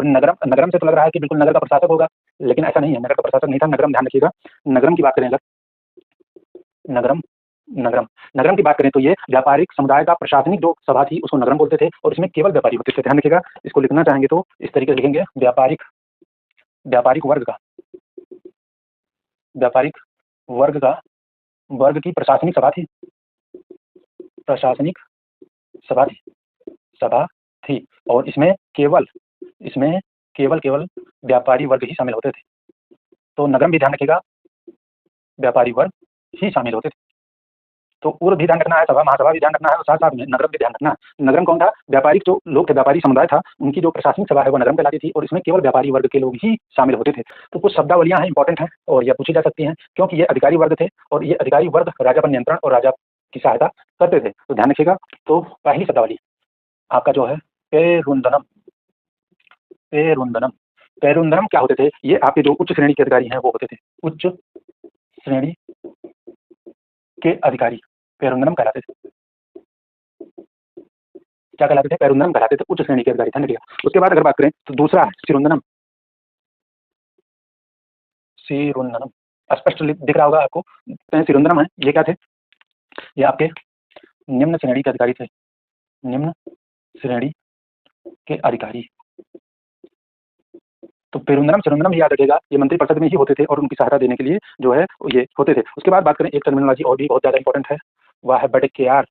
नगरम नगरम से तो लग रहा है कि बिल्कुल नगर का प्रशासक होगा, लेकिन ऐसा नहीं है, नगर का प्रशासक नहीं था, नगरम ध्यान रखिएगा। नगरम की बात करें अगर, नगरम नगरम नगरम की बात करें तो ये व्यापारिक समुदाय का प्रशासनिक जो सभा थी उसको नगरम बोलते थे, और इसमें केवल व्यापारी होते थे। ध्यान रखिएगा, इसको लिखना चाहेंगे तो इस तरीके से लिखेंगे, व्यापारिक व्यापारिक वर्ग का व्यापारिक वर्ग का वर्ग की प्रशासनिक सभा थी, प्रशासनिक सभा थी सभा थी, और इसमें केवल व्यापारी वर्ग ही शामिल होते थे। तो नगरम भी ध्यान रखिएगा, व्यापारी वर्ग ही शामिल होते थे। तो पूर्व भी ध्यान रखना है, सभा महासभा भी ध्यान रखना है, और साथ साथ में नगरम भी ध्यान रखना है। नगरम कौन था? व्यापारिक जो लोग थे, व्यापारी समुदाय था, उनकी जो प्रशासनिक सभा है वो नगरम कहलाती थी, और इसमें केवल व्यापारी वर्ग के लोग ही शामिल होते थे। तो कुछ शब्दावलियां हैं, इंपॉर्टेंट हैं, और यह पूछी जा सकती हैं, क्योंकि ये अधिकारी वर्ग थे, और ये अधिकारी वर्ग राजा पर नियंत्रण और राजा की सहायता करते थे। तो ध्यान रखिएगा। तो पहली शब्दावली आपका जो है पेरुंदनम। पेरुंदनम पेरुंदनम क्या होते थे? ये आपके जो उच्च श्रेणी के अधिकारी हैं वो होते थे, उच्च श्रेणी के अधिकारी पेरुंदनम कहलाते थे। क्या कहलाते थे? पेरुंदनम कहलाते थे, उच्च श्रेणी के अधिकारी। ध्यान रखिएगा। उसके बाद अगर बात करें तो दूसरा है सिरुंदनम। सिरुंदनम स्पष्ट दिख रहा होगा आपको। सिरुंदनम है, ये क्या थे? ये आपके निम्न श्रेणी के अधिकारी थे, निम्न श्रेणी के अधिकारी। तो पेरुंदनम सिरुंदनम ही याद रखिएगा, ये मंत्रिपरिषद में ही होते थे, और उनकी सहायता देने के लिए जो है ये होते थे। उसके बाद बात करें, एक टर्मिनोलॉजी और भी बहुत ज्यादा इंपॉर्टेंट है, वह है बड़ेक्यार।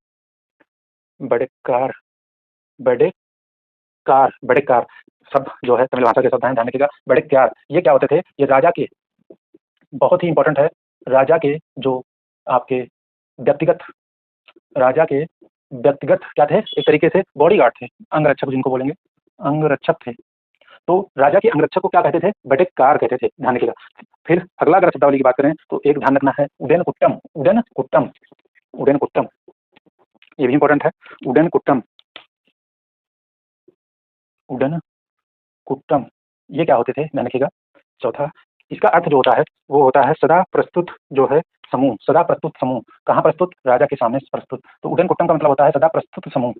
बड़ेक्कार बड़ेक्कार बड़ेक्कार शब्द जो है तमिल भाषा के शब्द हैं, ध्यान रखिएगा। बड़ेक्यार ये क्या होते थे? ये राजा के, बहुत ही इंपॉर्टेंट है, राजा के जो आपके व्यक्तिगत, राजा के व्यक्तिगत क्या थे? एक तरीके से बॉडीगार्ड थे, अंगरक्षक जिनको बोलेंगे, अंगरक्षक थे। तो राजा के अंगरक्षक को क्या कहते थे? बड़ेक्कार कहते थे। ध्यान रखिएगा। फिर अगला अगर शब्दावली की बात करें तो एक ध्यान रखना है, उडेनकुट्टम। उडेनकुट्टम उडेनकुट्टम ये भी इंपॉर्टेंट है। उडेनकुट्टम उडेनकुट्टम ये क्या होते थे? ध्यान रखिएगा। चौथा, इसका अर्थ जो होता है वो होता है सदा प्रस्तुत जो है समूह, सदा प्रस्तुत समूह। कहाँ प्रस्तुत? राजा के सामने प्रस्तुत। तो उडेनकुट्टम का मतलब होता है सदा प्रस्तुत समूह।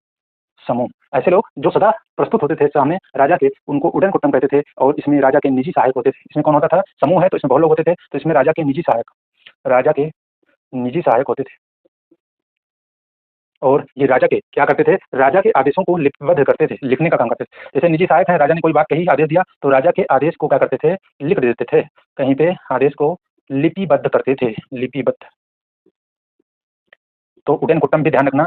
समूह ऐसे लोग जो सदा प्रस्तुत होते थे सामने राजा के, उनको उडेनकुट्टम कहते थे। और इसमें राजा के निजी सहायक होते थे। इसमें कौन होता था? समूह है तो इसमें बहुत लोग होते थे, तो इसमें राजा के निजी सहायक होते थे। और ये राजा के क्या करते थे? राजा के आदेशों को लिपिबद्ध करते थे, लिखने का काम करते थे। जैसे निजी सहायक है, राजा ने कोई बात कही, आदेश दिया, तो राजा के आदेश को क्या करते थे? लिख देते थे, कहीं पे आदेश को लिपिबद्ध करते थे, लिपिबद्ध। तो उडेनकुट्टम भी ध्यान रखना।